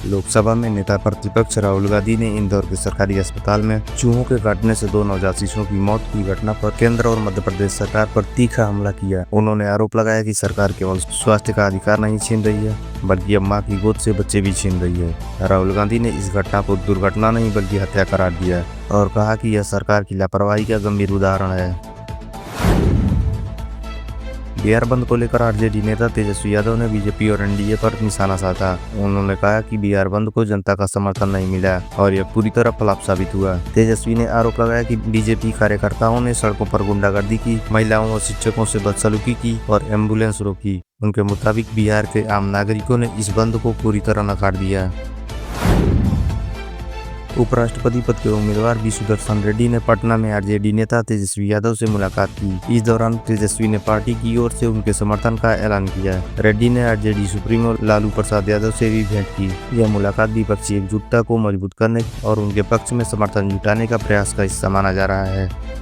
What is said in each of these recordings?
लोकसभा में नेता प्रतिपक्ष राहुल गांधी ने इंदौर के सरकारी अस्पताल में चूहों के काटने से 2 नवजात शिशुओं की मौत की घटना पर केंद्र और मध्य प्रदेश सरकार पर तीखा हमला किया। उन्होंने आरोप लगाया कि सरकार केवल स्वास्थ्य का अधिकार नहीं छीन रही है, बल्कि अब मां की गोद से बच्चे भी छीन रही है। राहुल गांधी ने इस घटना को दुर्घटना नहीं बल्कि हत्या करार दिया और कहा कि यह सरकार की लापरवाही का गंभीर उदाहरण है। बिहार बंद को लेकर आरजेडी नेता तेजस्वी यादव ने बीजेपी और एनडीए पर निशाना साधा। उन्होंने कहा कि बिहार बंद को जनता का समर्थन नहीं मिला और यह पूरी तरह फ्लॉप साबित हुआ। तेजस्वी ने आरोप लगाया कि बीजेपी कार्यकर्ताओं ने सड़कों पर गुंडागर्दी की, महिलाओं और शिक्षकों से बदसलूकी की और एम्बुलेंस रोकी। उनके मुताबिक बिहार के आम नागरिकों ने इस बंद को पूरी तरह नकार दिया। उपराष्ट्रपति पद के उम्मीदवार वी सुदर्शन रेड्डी ने पटना में आरजेडी नेता तेजस्वी यादव से मुलाकात की। इस दौरान तेजस्वी ने पार्टी की ओर से उनके समर्थन का ऐलान किया। रेड्डी ने आरजेडी सुप्रीमो लालू प्रसाद यादव से भी भेंट की। यह मुलाकात विपक्षी एकजुटता को मजबूत करने और उनके पक्ष में समर्थन जुटाने का प्रयास का हिस्सा माना जा रहा है।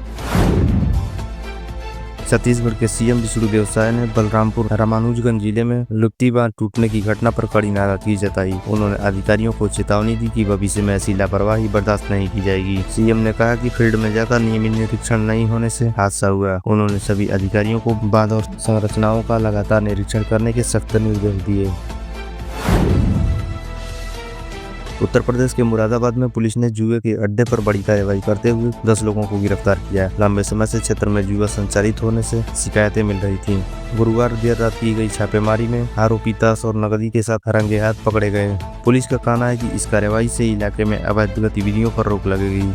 छत्तीसगढ़ के सीएम विष्णुदेव साय ने बलरामपुर रामानुजगंज जिले में लुप्ती बांध टूटने की घटना पर कड़ी नाराजगी जताई। उन्होंने अधिकारियों को चेतावनी दी कि भविष्य में ऐसी लापरवाही बर्दाश्त नहीं की जाएगी। सीएम ने कहा कि फील्ड में जाकर नियमित निरीक्षण नहीं होने से हादसा हुआ। उन्होंने सभी अधिकारियों को बांध और संरचनाओं का लगातार निरीक्षण करने के सख्त निर्देश दिए। उत्तर प्रदेश के मुरादाबाद में पुलिस ने जुए के अड्डे पर बड़ी कार्रवाई करते हुए 10 लोगों को गिरफ्तार किया। लंबे समय से क्षेत्र में जुआ संचालित होने से शिकायतें मिल रही थीं। गुरुवार देर रात की गई छापेमारी में आरोपी ताश और नकदी के साथ रंगे हाथ पकड़े गए। पुलिस का कहना है कि इस कार्रवाई से इलाके में अवैध गतिविधियों पर रोक लगेगी।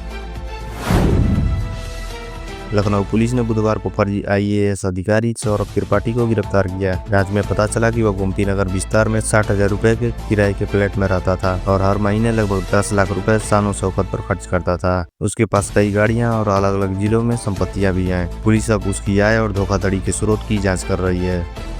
लखनऊ पुलिस ने बुधवार को फर्जी आईएएस अधिकारी सौरभ त्रिपाठी को गिरफ्तार किया। जांच में पता चला कि वह गोमती नगर विस्तार में 60,000 रुपए के किराए के फ्लैट में रहता था और हर महीने लगभग 10 लाख रुपए शान शौकत पर खर्च करता था। उसके पास कई गाड़ियां और अलग अलग जिलों में संपत्तियां भी हैं। पुलिस अब उसकी आय और धोखाधड़ी के स्रोत की जाँच कर रही है।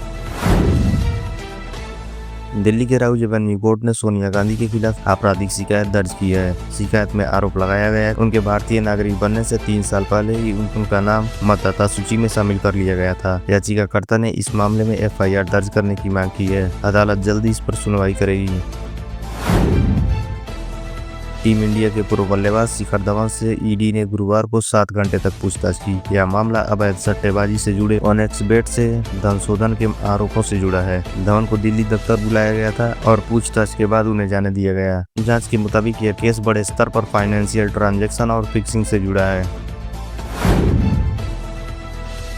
दिल्ली के राउज एवेन्यू कोर्ट ने सोनिया गांधी के खिलाफ आपराधिक शिकायत दर्ज की है। शिकायत में आरोप लगाया गया है उनके भारतीय नागरिक बनने से 3 साल पहले ही उनका नाम मतदाता सूची में शामिल कर लिया गया था। याचिकाकर्ता ने इस मामले में एफआईआर दर्ज करने की मांग की है। अदालत जल्दी इस पर सुनवाई करेगी। टीम इंडिया के पूर्व बल्लेबाज शिखर धवन से ईडी ने गुरुवार को 7 घंटे तक पूछताछ की। यह मामला अवैध सट्टेबाजी से जुड़े ओनेक्स बेट से धन शोधन के आरोपों से जुड़ा है। धवन को दिल्ली दफ्तर बुलाया गया था और पूछताछ के बाद उन्हें जाने दिया गया। जांच के मुताबिक यह केस बड़े स्तर पर फाइनेंशियल ट्रांजैक्शन और फिक्सिंग से जुड़ा है।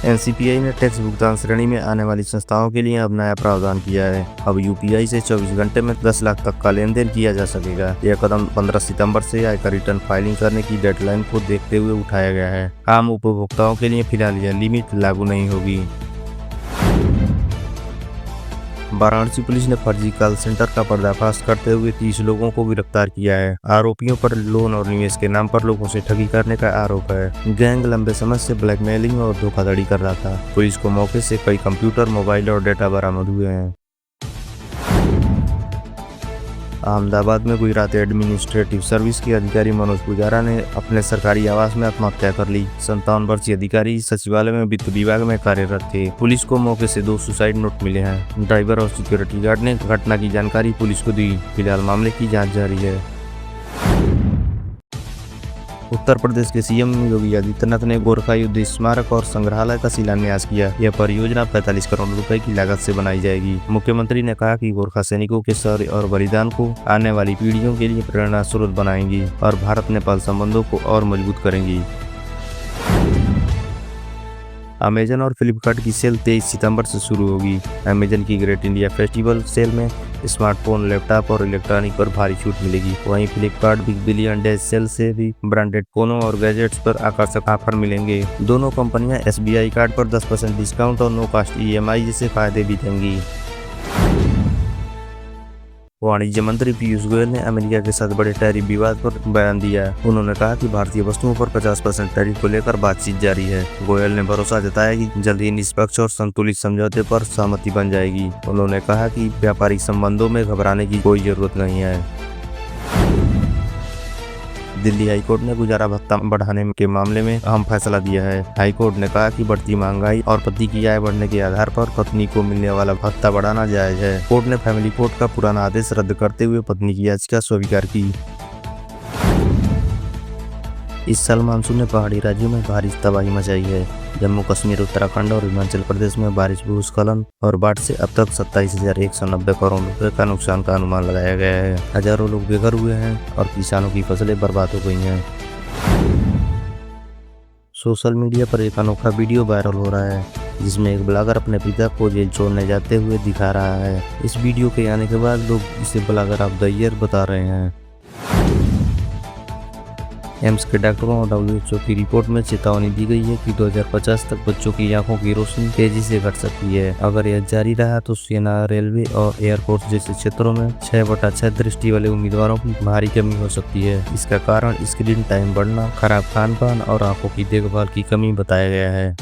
एनसीपीआई ने टैक्स भुगतान श्रेणी में आने वाली संस्थाओं के लिए अब नया प्रावधान किया है। अब यूपीआई से 24 घंटे में 10 लाख तक का लेन देन किया जा सकेगा। यह कदम 15 सितंबर से आयकर रिटर्न फाइलिंग करने की डेडलाइन को देखते हुए उठाया गया है। आम उपभोक्ताओं के लिए फिलहाल यह लिमिट लागू नहीं होगी। वाराणसी पुलिस ने फर्जी कॉल सेंटर का पर्दाफाश करते हुए 30 लोगों को गिरफ्तार किया है। आरोपियों पर लोन और निवेश के नाम पर लोगों से ठगी करने का आरोप है। गैंग लंबे समय से ब्लैकमेलिंग और धोखाधड़ी कर रहा था। पुलिस को मौके से कई कंप्यूटर, मोबाइल और डेटा बरामद हुए हैं। अहमदाबाद में गुजरात एडमिनिस्ट्रेटिव सर्विस के अधिकारी मनोज पुजारा ने अपने सरकारी आवास में आत्महत्या कर ली। 57 वर्षीय अधिकारी सचिवालय में वित्त विभाग में कार्यरत थे। पुलिस को मौके से 2 सुसाइड नोट मिले हैं। ड्राइवर और सिक्योरिटी गार्ड ने घटना की जानकारी पुलिस को दी। फिलहाल मामले की जांच जारी है। उत्तर प्रदेश के सीएम योगी आदित्यनाथ ने गोरखा युद्ध स्मारक और संग्रहालय का शिलान्यास किया। यह परियोजना 45 करोड़ रुपए की लागत से बनाई जाएगी। मुख्यमंत्री ने कहा कि गोरखा सैनिकों के शौर्य और बलिदान को आने वाली पीढ़ियों के लिए प्रेरणा स्रोत बनाएंगी और भारत नेपाल संबंधों को और मजबूत करेंगी। अमेजन और फ्लिपकार्ट की सेल 23 सितंबर से शुरू होगी। अमेजन की ग्रेट इंडिया फेस्टिवल सेल में स्मार्टफोन, लैपटॉप और इलेक्ट्रॉनिक पर भारी छूट मिलेगी। वहीं Flipkart big billion day sale से भी ब्रांडेड फोनों और गैजेट्स पर आकर्षक ऑफर मिलेंगे। दोनों कंपनियां एसबीआई कार्ड पर 10% डिस्काउंट और नो कॉस्ट ईएमआई जैसे फायदे भी देंगी। वाणिज्य मंत्री पीयूष गोयल ने अमेरिका के साथ बड़े टैरिफ विवाद पर बयान दिया। उन्होंने कहा कि भारतीय वस्तुओं पर 50% टैरिफ को लेकर बातचीत जारी है। गोयल ने भरोसा जताया कि जल्द ही निष्पक्ष और संतुलित समझौते पर सहमति बन जाएगी। उन्होंने कहा कि व्यापारिक संबंधों में घबराने की कोई जरूरत नहीं है। दिल्ली हाईकोर्ट ने गुजारा भत्ता बढ़ाने के मामले में अहम फैसला दिया है। हाईकोर्ट ने कहा कि बढ़ती महंगाई और पति की आय बढ़ने के आधार पर पत्नी को मिलने वाला भत्ता बढ़ाना जायज है। कोर्ट ने फैमिली कोर्ट का पुराना आदेश रद्द करते हुए पत्नी की याचिका स्वीकार की। इस साल मानसून ने पहाड़ी राज्यों में भारी तबाही मचाई है। जम्मू कश्मीर, उत्तराखंड और हिमाचल प्रदेश में बारिश, भूस्खलन और बाढ़ से अब तक 27,190 करोड़ रुपए का नुकसान का अनुमान लगाया गया है। हजारों लोग बेघर हुए हैं और किसानों की फसलें बर्बाद हो गई हैं। सोशल मीडिया पर एक अनोखा वीडियो वायरल हो रहा है जिसमें एक ब्लॉगर अपने पिता को जेल छोड़ने जाते हुए दिखा रहा है। इस वीडियो के आने के बाद लोग इसे ब्लॉगर ऑफ द ईयर बता रहे हैं। एम्स के डॉक्टरों और WHO की रिपोर्ट में चेतावनी दी गई है कि 2050 तक बच्चों की आंखों की रोशनी तेजी से घट सकती है। अगर यह जारी रहा तो सेना, रेलवे और एयरफोर्स जैसे क्षेत्रों में 6/6 दृष्टि वाले उम्मीदवारों की भारी कमी हो सकती है। इसका कारण स्क्रीन टाइम बढ़ना, खराब खान पान और आंखों की देखभाल की कमी बताया गया है।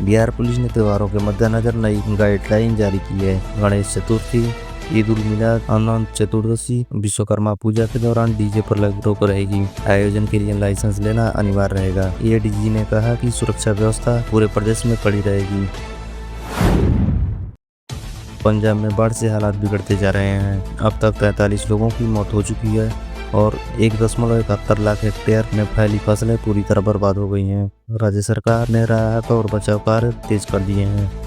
बिहार पुलिस ने त्योहारों के मद्देनजर नई गाइडलाइन जारी की है। गणेश चतुर्थी, ईद उल मिलाद, अनंत चतुर्दशी, विश्वकर्मा पूजा के दौरान डीजे पर रोक रहेगी। आयोजन के लिए लाइसेंस लेना अनिवार्य रहेगा। ADG ने कहा कि सुरक्षा व्यवस्था पूरे प्रदेश में कड़ी रहेगी। पंजाब में बाढ़ से हालात बिगड़ते जा रहे हैं। अब तक 43 लोगों की मौत हो चुकी है और 1.71 लाख हेक्टेयर में फैली फसलें पूरी तरह बर्बाद हो गई हैं। राज्य सरकार ने राहत और बचाव कार्य तेज कर दिए हैं।